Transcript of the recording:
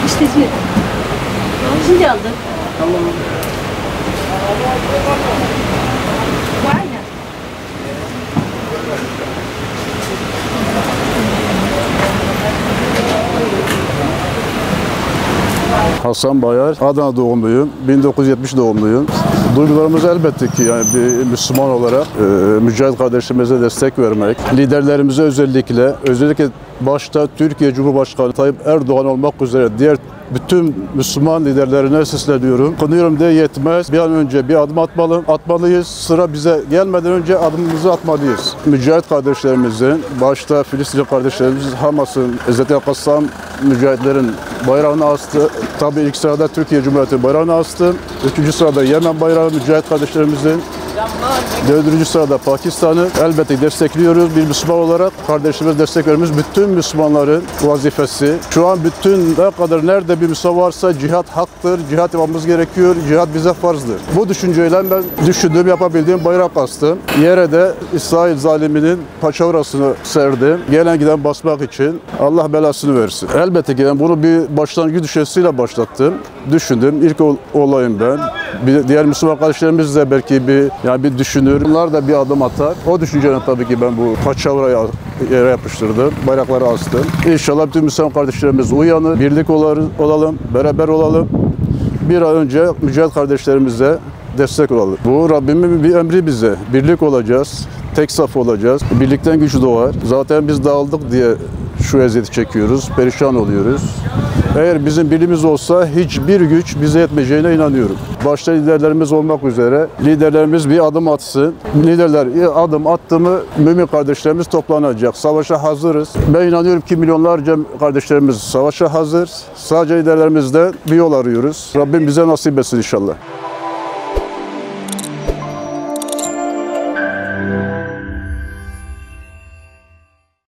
İşte diyor. Şimdi aldık. Allah'ım. Aynen. Hasan Bayar, Adana doğumluyum, 1970 doğumluyum. Duygularımız elbette ki yani bir Müslüman olarak mücahit kardeşlerimize destek vermek, liderlerimize özellikle başta Türkiye Cumhurbaşkanı Tayyip Erdoğan olmak üzere diğer bütün Müslüman liderlerine sesleniyorum. Kınıyorum diye yetmez. Bir an önce bir adım atmalıyız. Sıra bize gelmeden önce adımımızı atmalıyız. Mücahit kardeşlerimizin, başta Filistinli kardeşlerimiz Hamas'ın, Ezzet El-Kassam mücahitlerin bayrağını astı. Tabii ilk sırada Türkiye Cumhuriyeti bayrağını astı. Üçüncü sırada Yemen bayrağı mücahit kardeşlerimizin. Dördüncü sırada Pakistan'ı elbette destekliyoruz. Bir Müslüman olarak kardeşlerimize destek vermemiz bütün Müslümanların vazifesi. Şu an bütün ne kadar nerede bir Müslüman varsa cihat haktır, cihat yapmamız gerekiyor, cihat bize farzdır. Bu düşünceyle ben düşündüğüm, yapabildiğim bayrak astım. Yere de İsrail zaliminin paçavrasını serdim. Gelen giden basmak için Allah belasını versin. Elbette ki ben bunu bir başlangıç düşüncesiyle başlattım. Düşündüm. İlk olayım ben. Diğer Müslüman kardeşlerimiz de belki bir düşünür. Bunlar da bir adım atar. O düşünceyle tabii ki ben bu paçavrayı yere yapıştırdım. Bayrakları astım. İnşallah bütün Müslüman kardeşlerimiz uyanır. Birlik olalım, beraber olalım. Bir an önce mücahit kardeşlerimize destek olalım. Bu Rabbimin bir emri bize. Birlik olacağız. Tek saf olacağız. Birlikten güç doğar. Zaten biz dağıldık diye şu eziyeti çekiyoruz. Perişan oluyoruz. Eğer bizim birliğimiz olsa hiçbir güç bize yetmeyeceğine inanıyorum. Başta liderlerimiz olmak üzere liderlerimiz bir adım atsın. Liderler adım attı mı mümin kardeşlerimiz toplanacak. Savaşa hazırız. Ben inanıyorum ki milyonlarca kardeşlerimiz savaşa hazır. Sadece liderlerimizden bir yol arıyoruz. Rabbim bize nasip etsin inşallah.